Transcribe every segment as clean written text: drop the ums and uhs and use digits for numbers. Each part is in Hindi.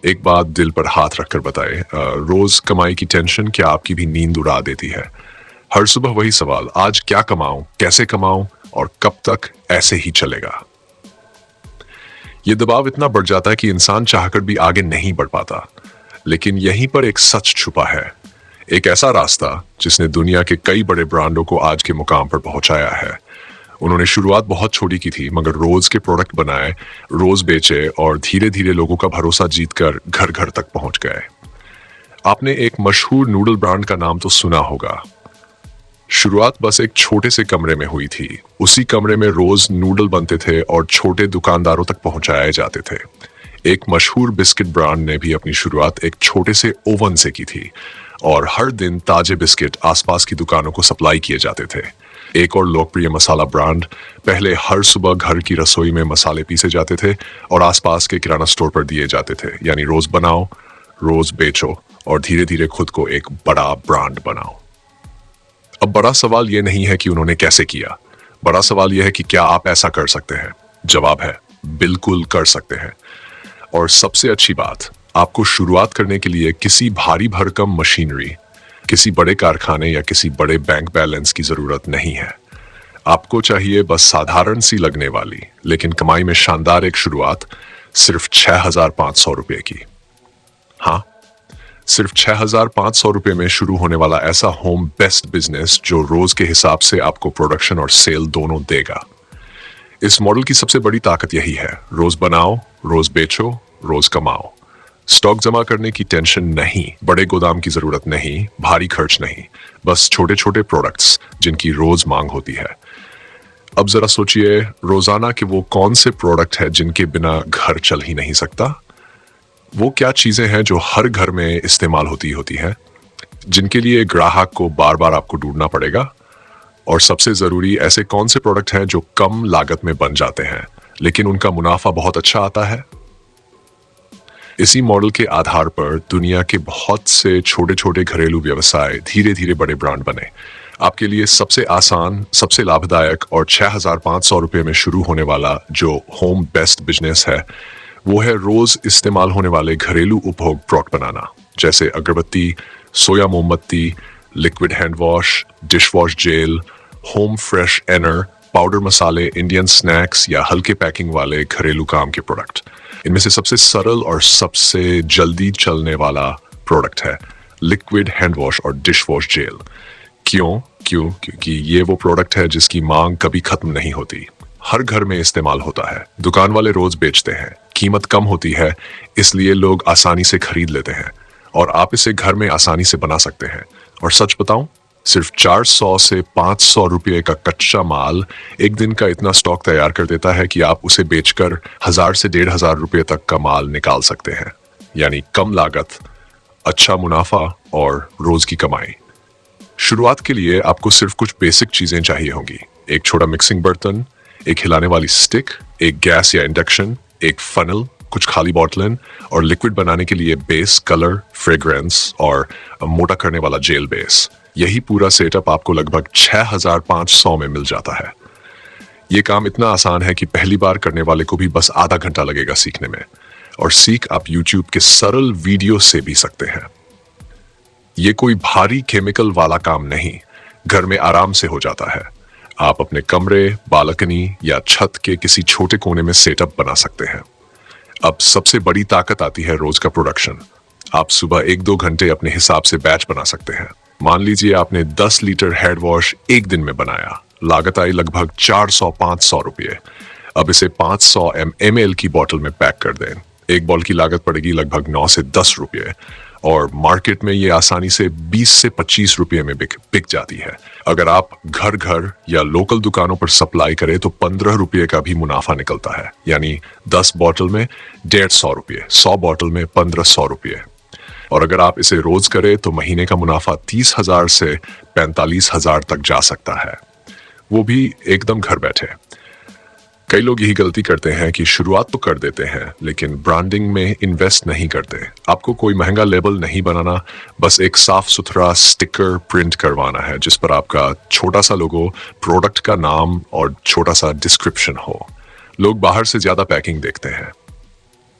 एक बात दिल पर हाथ रखकर बताएं, रोज कमाई की टेंशन क्या आपकी भी नींद उड़ा देती है? हर सुबह वही सवाल, आज क्या कमाऊं, कैसे कमाऊं और कब तक ऐसे ही चलेगा? ये दबाव इतना बढ़ जाता है कि इंसान चाहकर भी आगे नहीं बढ़ पाता। लेकिन यहीं पर एक सच छुपा है, एक ऐसा रास्ता जिसने दुनिया के कई बड़े ब्रांडों को आज के मुकाम पर पहुंचाया है। उन्होंने शुरुआत बहुत छोटी की थी, मगर रोज के प्रोडक्ट बनाए, रोज बेचे और धीरे धीरे लोगों का भरोसा जीतकर घर घर तक पहुंच गए। आपने एक मशहूर नूडल ब्रांड का नाम तो सुना होगा। शुरुआत बस एक छोटे से कमरे में हुई थी। उसी कमरे में रोज नूडल बनते थे और छोटे दुकानदारों तक पहुंचाए जाते थे। एक मशहूर बिस्किट ब्रांड ने भी अपनी शुरुआत एक छोटे से ओवन से की थी और हर दिन ताजे बिस्किट आसपास की दुकानों को सप्लाई किए जाते थे। एक और लोकप्रिय मसाला ब्रांड, पहले हर सुबह घर की रसोई में मसाले पीसे जाते थे और आसपास के किराना स्टोर पर दिए जाते थे। यानी रोज बनाओ, रोज बेचो और धीरे धीरे खुद को एक बड़ा ब्रांड बनाओ। अब बड़ा सवाल यह नहीं है कि उन्होंने कैसे किया, बड़ा सवाल यह है कि क्या आप ऐसा कर सकते हैं? जवाब है, बिल्कुल कर सकते हैं। और सबसे अच्छी बात, आपको शुरुआत करने के लिए किसी भारी भरकम मशीनरी, किसी बड़े कारखाने या किसी बड़े बैंक बैलेंस की जरूरत नहीं है। आपको चाहिए बस साधारण सी लगने वाली लेकिन कमाई में शानदार एक शुरुआत, सिर्फ 6,500 रुपए की। हाँ, सिर्फ 6,500 रुपए में शुरू होने वाला ऐसा होम बेस्ट बिजनेस जो रोज के हिसाब से आपको प्रोडक्शन और सेल दोनों देगा। इस मॉडल की सबसे बड़ी ताकत यही है, रोज बनाओ, रोज बेचो, रोज कमाओ। स्टॉक जमा करने की टेंशन नहीं, बड़े गोदाम की जरूरत नहीं, भारी खर्च नहीं, बस छोटे छोटे प्रोडक्ट्स जिनकी रोज मांग होती है। अब जरा सोचिए रोजाना कि वो कौन से प्रोडक्ट है जिनके बिना घर चल ही नहीं सकता। वो क्या चीजें हैं जो हर घर में इस्तेमाल होती है, जिनके लिए ग्राहक को बार बार आपको ढूंढना पड़ेगा। और सबसे जरूरी, ऐसे कौन से प्रोडक्ट हैं जो कम लागत में बन जाते हैं लेकिन उनका मुनाफा बहुत अच्छा आता है। इसी मॉडल के आधार पर दुनिया के बहुत से छोटे छोटे घरेलू व्यवसाय धीरे धीरे बड़े ब्रांड बने। आपके लिए सबसे आसान, सबसे लाभदायक और 6,500 रुपए में शुरू होने वाला जो होम बेस्ट बिजनेस है, वो है रोज इस्तेमाल होने वाले घरेलू उपभोग प्रोडक्ट बनाना, जैसे अगरबत्ती, सोया मोमबत्ती, liquid hand wash, dish wash gel, home freshener, powder मसाले, इंडियन स्नैक्स या हल्के पैकिंग वाले घरेलू काम के प्रोडक्ट। इनमें से सबसे सरल और सबसे जल्दी चलने वाला प्रोडक्ट है लिक्विड हैंड वॉश और डिश वॉश जेल। क्योंकि ये वो प्रोडक्ट है जिसकी मांग कभी खत्म नहीं होती, हर घर में इस्तेमाल होता है, दुकान वाले रोज बेचते हैं, कीमत कम होती है इसलिए लोग आसानी से खरीद लेते हैं और आप इसे घर में आसानी से बना सकते हैं। और सच बताऊं, सिर्फ 400 से 500 रुपये का कच्चा माल एक दिन का इतना स्टॉक तैयार कर देता है कि आप उसे बेचकर 1,000 से 1,500 रुपये तक का माल निकाल सकते हैं। यानी कम लागत, अच्छा मुनाफा और रोज की कमाई। शुरुआत के लिए आपको सिर्फ कुछ बेसिक चीजें चाहिए होंगी, एक छोटा मिक्सिंग बर्तन, एक हिलाने वाली स्टिक, एक गैस या इंडक्शन, एक फनल, कुछ खाली बॉटलन और लिक्विड बनाने के लिए बेस, कलर, फ्रेग्रेंस और मोटा करने वाला जेल बेस। यही पूरा सेटअप आपको लगभग 6,500 में मिल जाता है। ये काम इतना आसान है कि पहली बार करने वाले को भी बस आधा घंटा लगेगा सीखने में, और सीख आप YouTube के सरल वीडियो से भी सकते हैं। ये कोई भारी केमिकल वाला काम नहीं, घर में आराम से हो जाता है। आप अपने कमरे, बालकनी या छत के किसी छोटे कोने में सेटअप बना सकते हैं। अब सबसे बड़ी ताकत आती है रोज का प्रोडक्शन। आप सुबह 1-2 घंटे अपने हिसाब से बैच बना सकते हैं। मान लीजिए आपने 10 लीटर हेड वॉश एक दिन में बनाया, लागत आई लगभग 400-500 रुपये। अब इसे 500 ml की बोतल में पैक कर दें, एक बॉल की लागत पड़ेगी लगभग 9 से 10 रुपये और मार्केट में ये आसानी से 20 से 25 रुपये में बिक जाती है। अगर आप घर घर या लोकल दुकानों पर सप्लाई करें तो 15 रुपये का भी मुनाफा निकलता है। यानी 10 बॉटल में 150 रुपये, 100 बॉटल में 1500 रुपये। और अगर आप इसे रोज करें तो महीने का मुनाफा 30,000 से 45,000 तक जा सकता है, वो भी एकदम घर बैठे। कई लोग यही गलती करते हैं कि शुरुआत तो कर देते हैं लेकिन ब्रांडिंग में इन्वेस्ट नहीं करते। आपको कोई महंगा लेबल नहीं बनाना, बस एक साफ सुथरा स्टिकर प्रिंट करवाना है जिस पर आपका छोटा सा लोगो, प्रोडक्ट का नाम और छोटा सा डिस्क्रिप्शन हो। लोग बाहर से ज्यादा पैकिंग देखते हैं,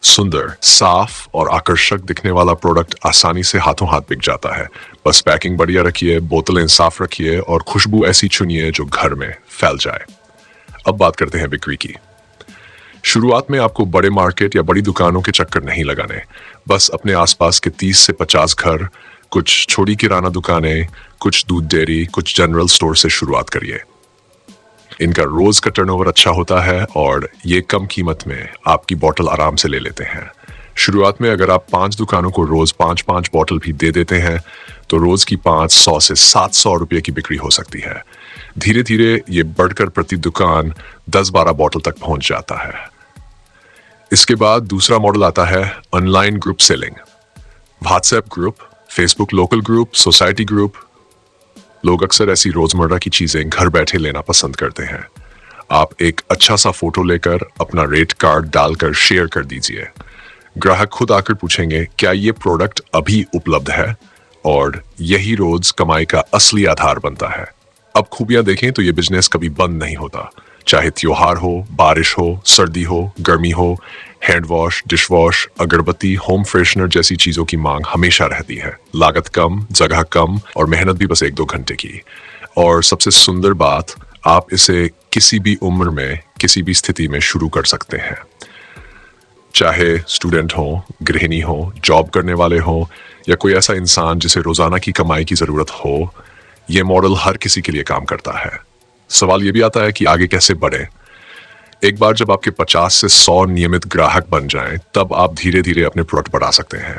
सुंदर, साफ और आकर्षक दिखने वाला प्रोडक्ट आसानी से हाथों हाथ बिक जाता है। बस पैकिंग बढ़िया रखिए, बोतलें साफ रखिए और खुशबू ऐसी चुनिए जो घर में फैल जाए। अब बात करते हैं बिक्री की। शुरुआत में आपको बड़े मार्केट या बड़ी दुकानों के चक्कर नहीं लगाने। बस अपने आसपास के 30 से 50 घर, कुछ छोटी किराना दुकानें, कुछ दूध डेयरी, कुछ जनरल स्टोर से शुरुआत करिए। इनका रोज का टर्नओवर अच्छा होता है और ये कम कीमत में आपकी बोतल आराम से ले लेते हैं। शुरुआत में अगर आप 5 दुकानों को रोज 5-5 बोतल भी दे देते हैं तो रोज की 500 से 700 रुपये की बिक्री हो सकती है। धीरे धीरे ये बढ़कर प्रति दुकान 10-12 बोतल तक पहुंच जाता है। इसके बाद दूसरा मॉडल आता है online group selling. WhatsApp group, Facebook local group, society group. लोग अक्सर ऐसी रोजमर्रा की चीजें घर बैठे लेना पसंद करते हैं। आप एक अच्छा सा फोटो लेकर अपना रेट कार्ड डालकर शेयर कर दीजिए। ग्राहक खुद आकर पूछेंगे क्या ये प्रोडक्ट अभी उपलब्ध है, और यही रोज कमाई का असली आधार बनता है। अब खूबियां देखें तो ये बिजनेस कभी बंद नहीं होता। चाहे त्योहार हो, बारिश हो, सर्दी हो, गर्मी हो, हैंड वॉश, डिश वॉश, अगरबत्ती, होम फ्रेशनर जैसी चीजों की मांग हमेशा रहती है। लागत कम, जगह कम और मेहनत भी बस 1-2 घंटे की। और सबसे सुंदर बात, आप इसे किसी भी उम्र में, किसी भी स्थिति में शुरू कर सकते हैं। चाहे स्टूडेंट हो, गृहिणी हो, जॉब करने वाले हो या कोई ऐसा इंसान जिसे रोजाना की कमाई की जरूरत हो, ये मॉडल हर किसी के लिए काम करता है। सवाल ये भी आता है कि आगे कैसे बढ़े। एक बार जब आपके 50 से 100 नियमित ग्राहक बन जाएं, तब आप धीरे धीरे अपने प्रोडक्ट बढ़ा सकते हैं।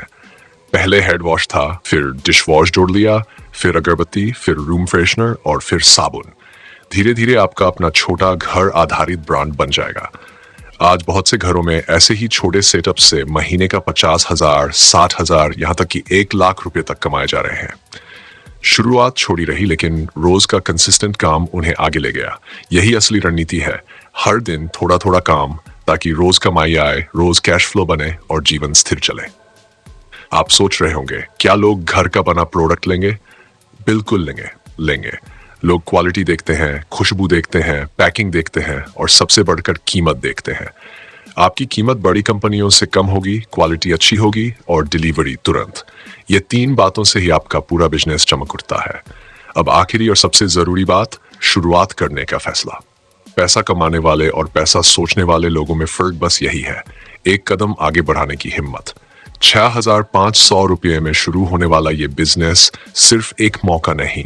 पहले हेड वॉश था, फिर डिश वॉश जोड़ लिया, फिर अगरबत्ती, फिर रूम फ्रेशनर और फिर साबुन। धीरे धीरे आपका अपना छोटा घर आधारित ब्रांड बन जाएगा। आज बहुत से घरों में ऐसे ही छोटे सेटअप से महीने का 50,000, 60,000, यहाँ तक कि 1 लाख रुपए तक कमाए जा रहे हैं। शुरुआत छोड़ी रही, लेकिन रोज का कंसिस्टेंट काम उन्हें आगे ले गया। यही असली रणनीति है, हर दिन थोड़ा थोड़ा काम, ताकि रोज कमाई आए, रोज कैश फ्लो बने और जीवन स्थिर चले। आप सोच रहे होंगे क्या लोग घर का बना प्रोडक्ट लेंगे? बिल्कुल लेंगे। लोग क्वालिटी देखते हैं, खुशबू देखते हैं, पैकिंग देखते हैं और सबसे बढ़कर कीमत देखते हैं। आपकी कीमत बड़ी कंपनियों से कम होगी, क्वालिटी अच्छी होगी और डिलीवरी तुरंत। ये 3 बातों से ही आपका पूरा बिजनेस चमक उठता है। अब आखिरी और सबसे जरूरी बात, शुरुआत करने का फैसला। पैसा कमाने वाले और पैसा सोचने वाले लोगों में फर्क बस यही है, एक कदम आगे बढ़ाने की हिम्मत। 6,500 रुपये में शुरू होने वाला ये बिजनेस सिर्फ एक मौका नहीं,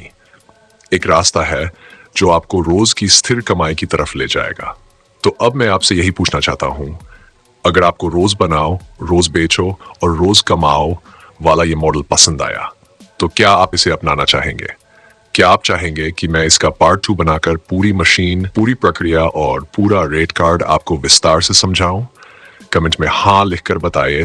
एक रास्ता है जो आपको रोज की स्थिर कमाई की तरफ ले जाएगा। तो अब मैं आपसे यही पूछना चाहता हूं, अगर आपको रोज बनाओ, रोज बेचो और रोज कमाओ वाला ये मॉडल पसंद आया, तो क्या आप इसे अपनाना चाहेंगे? क्या आप चाहेंगे कि मैं इसका पार्ट 2 बनाकर पूरी मशीन, पूरी प्रक्रिया और पूरा रेट कार्ड आपको विस्तार से समझाऊं? कमेंट में हाँ लिखकर बताइए।